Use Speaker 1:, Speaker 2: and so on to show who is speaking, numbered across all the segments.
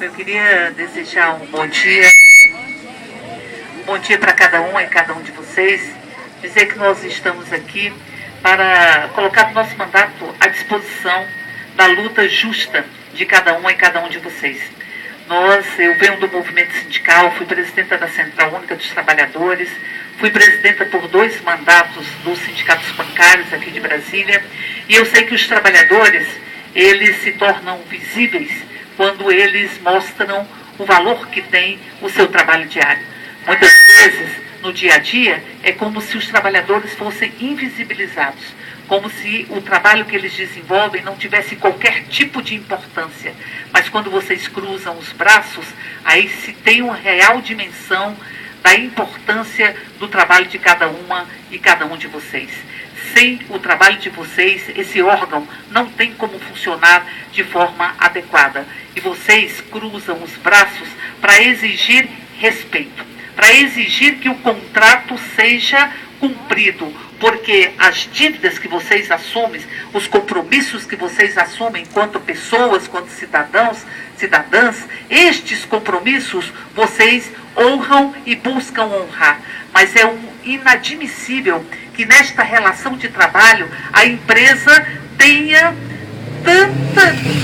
Speaker 1: Eu queria desejar um bom dia. Bom dia para cada um e cada um de vocês. Dizer que nós estamos aqui para colocar o nosso mandato à disposição da luta justa de cada um e cada um de vocês. Eu venho do movimento sindical, fui presidenta da Central Única dos Trabalhadores, fui presidenta por 2 mandatos dos sindicatos bancários aqui de Brasília, e eu sei que os trabalhadores, eles se tornam visíveis quando eles mostram o valor que tem o seu trabalho diário. Muitas vezes, no dia a dia, é como se os trabalhadores fossem invisibilizados, como se o trabalho que eles desenvolvem não tivesse qualquer tipo de importância. Mas quando vocês cruzam os braços, aí se tem uma real dimensão da importância do trabalho de cada uma e cada um de vocês. Sem o trabalho de vocês, esse órgão não tem como funcionar de forma adequada. E vocês cruzam os braços para exigir respeito, para exigir que o contrato seja cumprido, porque as dívidas que vocês assumem, os compromissos que vocês assumem enquanto pessoas, enquanto cidadãs, estes compromissos vocês honram e buscam honrar. Mas é inadmissível que nesta relação de trabalho a empresa tenha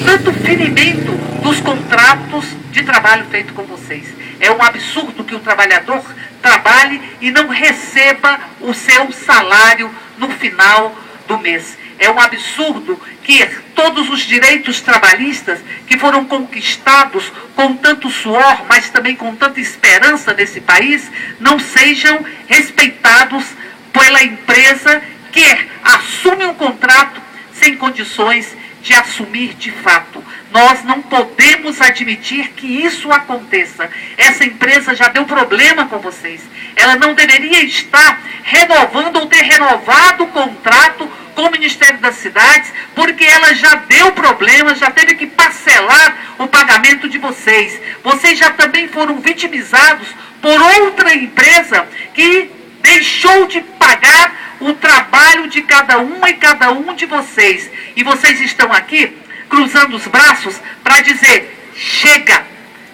Speaker 1: tanto ferimento dos contratos de trabalho feito com vocês. É um absurdo que o trabalhador trabalhe e não receba o seu salário no final do mês. É um absurdo que todos os direitos trabalhistas que foram conquistados com tanto suor, mas também com tanta esperança nesse país, não sejam respeitados pela empresa que assume um contrato sem condições de assumir de fato. Nós não podemos admitir que isso aconteça. Essa empresa já deu problema com vocês. Ela não deveria estar renovando ou ter renovado o contrato com o Ministério das Cidades, porque ela já deu problema, já teve que parcelar o pagamento de vocês. Vocês já também foram vitimizados por outra empresa que deixou de pagar o trabalho de cada uma e cada um de vocês. E vocês estão aqui cruzando os braços para dizer: chega,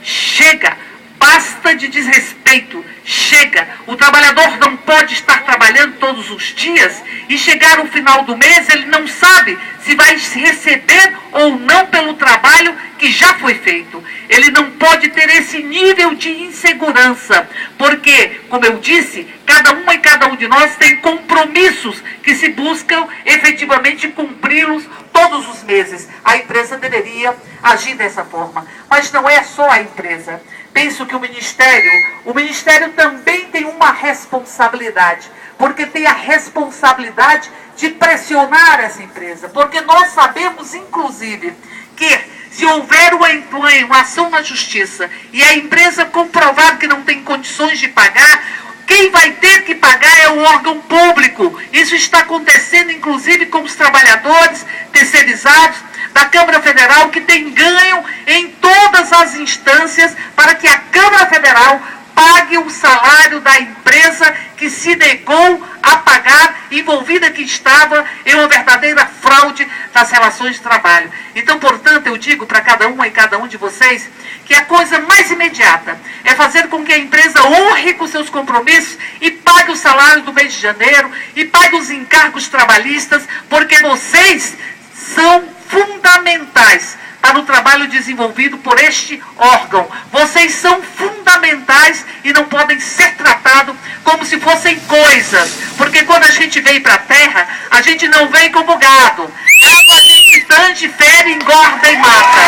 Speaker 1: chega, basta de desrespeito, chega. O trabalhador não pode estar trabalhando todos os dias e chegar no final do mês ele não sabe se vai receber ou não pelo trabalho que já foi feito. Ele não pode ter esse nível de insegurança, porque, como eu disse, cada uma e cada um de nós tem compromissos que se buscam efetivamente cumpri-los todos os meses. A empresa deveria agir dessa forma, mas não é só a empresa. Penso que o Ministério também tem uma responsabilidade, porque tem a responsabilidade de pressionar essa empresa, porque nós sabemos, inclusive, que se houver uma ação na justiça e a empresa comprovar que não tem condições de pagar, quem vai ter que pagar é o órgão público. Isso está acontecendo, inclusive, com os trabalhadores terceirizados da Câmara Federal, que tem ganho em todas as instâncias para que a Câmara Federal pague o salário da empresa que se negou a pagar, envolvida que estava em uma verdadeira fraude das relações de trabalho. Então, portanto, eu digo para cada uma e cada um de vocês que a coisa mais imediata é fazer com que a empresa honre com seus compromissos e pague o salário do mês de janeiro e pague os encargos trabalhistas, porque vocês são fundamentais para o trabalho desenvolvido por este órgão. Vocês são fundamentais e não podem ser tratados como se fossem coisas, porque quando a gente vem para a terra, a gente não vem como gado. Gado a gente tange, fere, engorda e mata.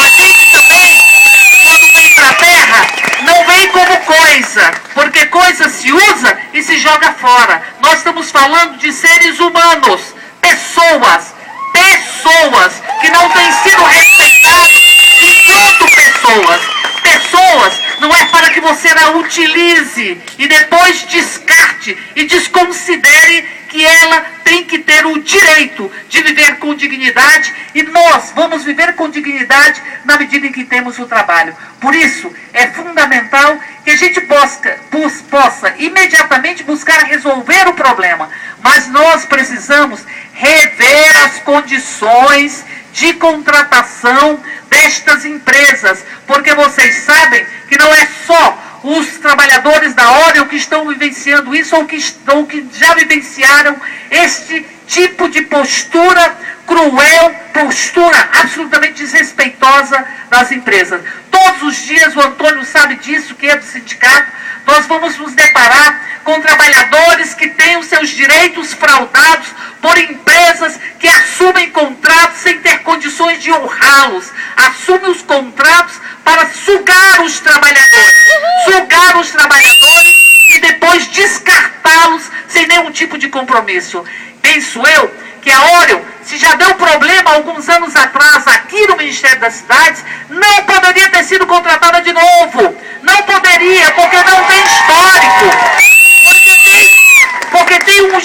Speaker 1: A gente também, quando vem para a terra, não vem como coisa, porque coisa se usa e se joga fora. Nós estamos falando de seres humanos, pessoas que não têm sido respeitadas enquanto pessoas. Não é para que você a utilize e depois descarte e desconsidere que ela tem que ter o direito de viver com dignidade, e nós vamos viver com dignidade na medida em que temos o trabalho. Por isso, é fundamental que a gente possa imediatamente buscar resolver o problema, mas nós precisamos rever as condições de contratação destas empresas, porque vocês sabem que não é só os trabalhadores da Oreo que estão vivenciando isso ou que já vivenciaram este tipo de postura cruel, postura absolutamente desrespeitosa das empresas. Todos os dias, o Antônio sabe disso, que é do sindicato, nós vamos nos deparar com trabalhadores que têm os seus direitos fraudados por empresas que assumem contratos sem ter condições de honrá-los, assumem os contratos para sugar os trabalhadores e depois descartá-los sem nenhum tipo de compromisso. Penso eu que a Oreo, se já deu problema alguns anos atrás aqui no Ministério das Cidades, não poderia ter sido contratada de novo. Não poderia, porque não tem histórico. Porque tem um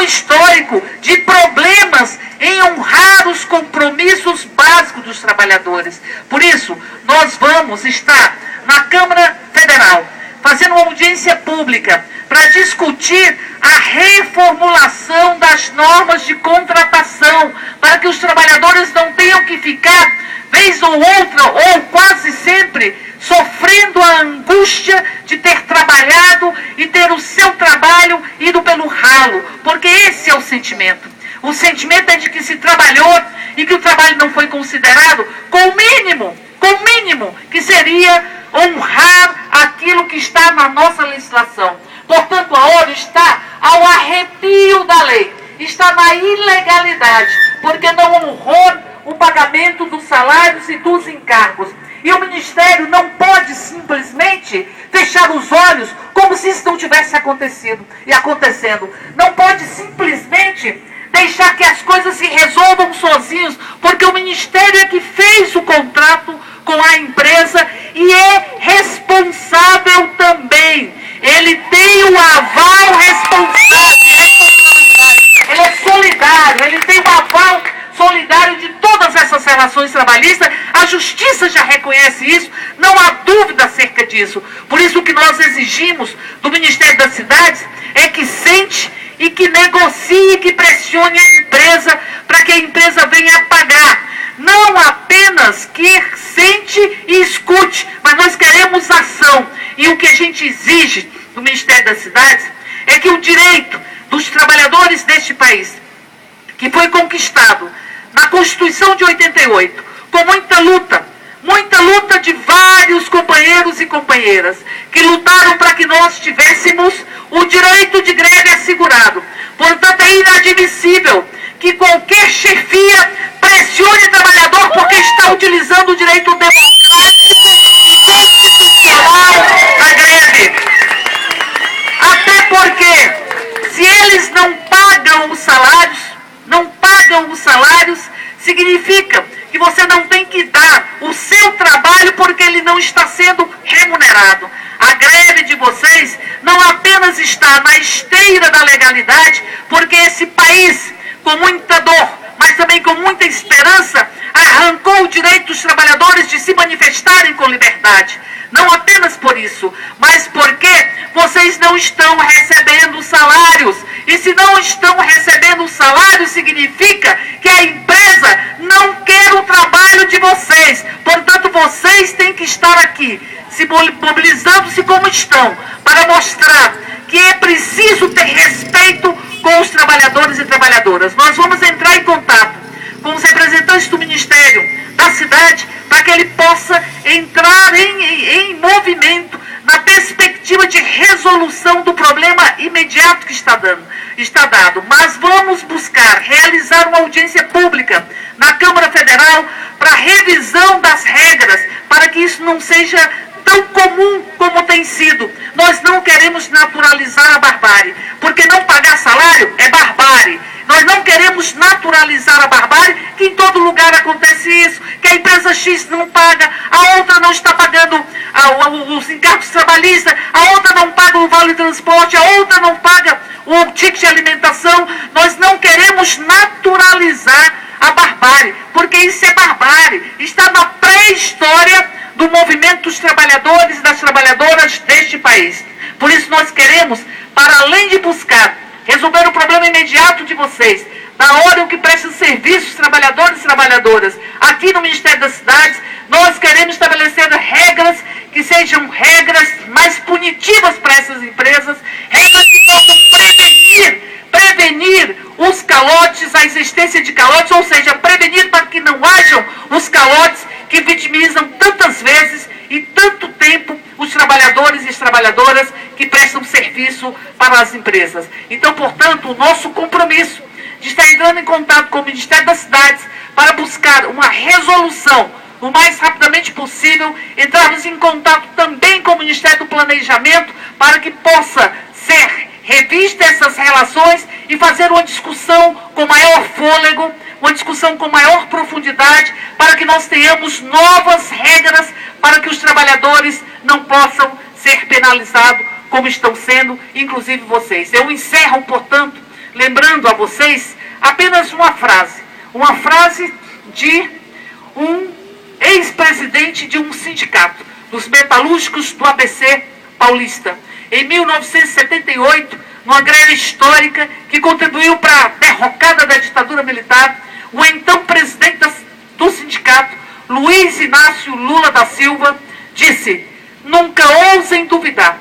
Speaker 1: histórico de problemas em honrar os compromissos básicos dos trabalhadores. Por isso, nós vamos estar na Câmara Federal fazendo uma audiência pública para discutir a reformulação das normas de contratação, para que os trabalhadores não tenham que ficar, vez ou outra, ou quase sempre, sofrendo a angústia de ter trabalhado e ter o seu trabalho ido pelo ralo, porque esse é o sentimento. O sentimento é de que se trabalhou e que o trabalho não foi considerado com o mínimo que seria honrar aquilo que está na nossa legislação. Portanto, a Oreo está ao arrepio da lei, está na ilegalidade, porque não honrou o pagamento dos salários e dos encargos. E o Ministério não pode simplesmente fechar os olhos como se isso não tivesse acontecido e acontecendo. Não pode simplesmente deixar que as coisas se resolvam sozinhos, porque o Ministério é que fez o contrato com a empresa e é responsável também. Ele tem o aval ele é solidário, ele tem o aval solidário de todas essas relações trabalhistas. A Justiça já reconhece isso, não há dúvida acerca disso. Por isso o que nós exigimos do Ministério das Cidades é que sente e que negocie, que pressione a empresa para que a empresa venha a pagar. Não apenas que sente e escute, mas nós queremos ação. E o que a gente exige do Ministério das Cidades é que o direito dos trabalhadores deste país, que foi conquistado na Constituição de 88, com muita luta de vários companheiros e companheiras, que lutaram para que nós tivéssemos o direito de greve assegurado. Portanto, é inadmissível que qualquer chefia pressione o trabalhador porque está utilizando o direito democrático e constitucional da greve. Até porque, se eles não pagam os salários, significa que você não tem que dar o seu trabalho porque ele não está sendo remunerado. A greve de vocês não apenas está na esteira da legalidade, porque esse país, com muita dor, mas também com muita esperança, arrancou o direito dos trabalhadores de se manifestarem com liberdade. Não apenas por isso, mas porque vocês não estão recebendo salários. E se não estão recebendo salários, significa que a empresa não quer o trabalho de vocês. Portanto, vocês têm que estar aqui, se mobilizando-se como estão, para mostrar que é preciso ter respeito com os trabalhadores e trabalhadoras. Nós vamos entrar em contato com os representantes do Ministério da cidade para que ele possa entrar em movimento na perspectiva de resolução do problema imediato que está dado. Mas vamos buscar realizar uma audiência pública na Câmara Federal para revisão das regras, para que isso não seja tão comum como tem sido. Nós não queremos naturalizar a barbárie, porque não pagar salário é barbárie. Nós não queremos naturalizar a barbárie, que em todo lugar acontece isso, que a empresa X não paga, a outra não está pagando os encargos trabalhistas, a outra não paga o vale transporte, a outra não paga o ticket de alimentação. Nós não queremos naturalizar a barbárie, porque isso é barbárie, está na pré-história do movimento dos trabalhadores e das trabalhadoras deste país. Por isso nós queremos, para além de buscar resolver o problema imediato de vocês, na hora em que prestam serviços, trabalhadores e trabalhadoras. Aqui no Ministério das Cidades, nós queremos estabelecer regras que sejam regras mais punitivas para essas empresas, regras que possam prevenir os calotes, a existência de calotes, ou seja, prevenir para que não hajam os calotes que vitimizam tantas vezes e tanto tempo os trabalhadores e as trabalhadoras que prestam serviço para as empresas. Então, portanto, o nosso compromisso de estar entrando em contato com o Ministério das Cidades para buscar uma resolução o mais rapidamente possível, entrarmos em contato também com o Ministério do Planejamento para que possa ser revista essas relações e fazer uma discussão com maior fôlego, uma discussão com maior profundidade, para que nós tenhamos novas regras para que os trabalhadores não possam ser penalizados como estão sendo, inclusive vocês. Eu encerro, portanto, lembrando a vocês apenas uma frase de um ex-presidente de um sindicato, dos metalúrgicos do ABC paulista, em 1978, numa greve histórica que contribuiu para a derrocada da ditadura militar, o então presidente do sindicato, Luiz Inácio Lula da Silva, disse: nunca ousem duvidar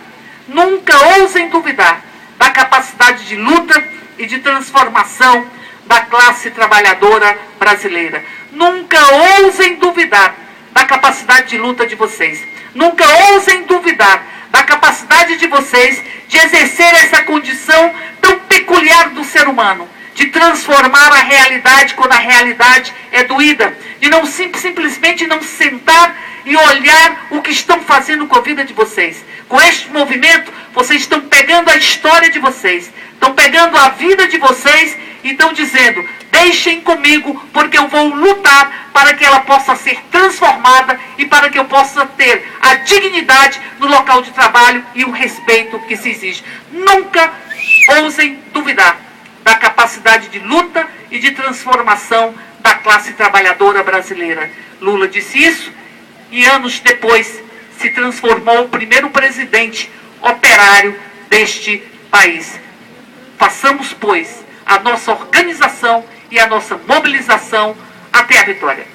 Speaker 1: da capacidade de luta e de transformação da classe trabalhadora brasileira. Nunca ousem duvidar da capacidade de luta de vocês. Nunca ousem duvidar da capacidade de vocês de exercer essa condição tão peculiar do ser humano, de transformar a realidade quando a realidade é doída, de não simplesmente não sentar e olhar o que estão fazendo com a vida de vocês. Com este movimento, vocês estão pegando a história de vocês, estão pegando a vida de vocês e estão dizendo: deixem comigo, porque eu vou lutar para que ela possa ser transformada e para que eu possa ter a dignidade no local de trabalho e o respeito que se exige. Nunca ousem duvidar da capacidade de luta e de transformação da classe trabalhadora brasileira. Lula disse isso e anos depois se transformou o primeiro presidente operário deste país. Façamos, pois, a nossa organização e a nossa mobilização até a vitória.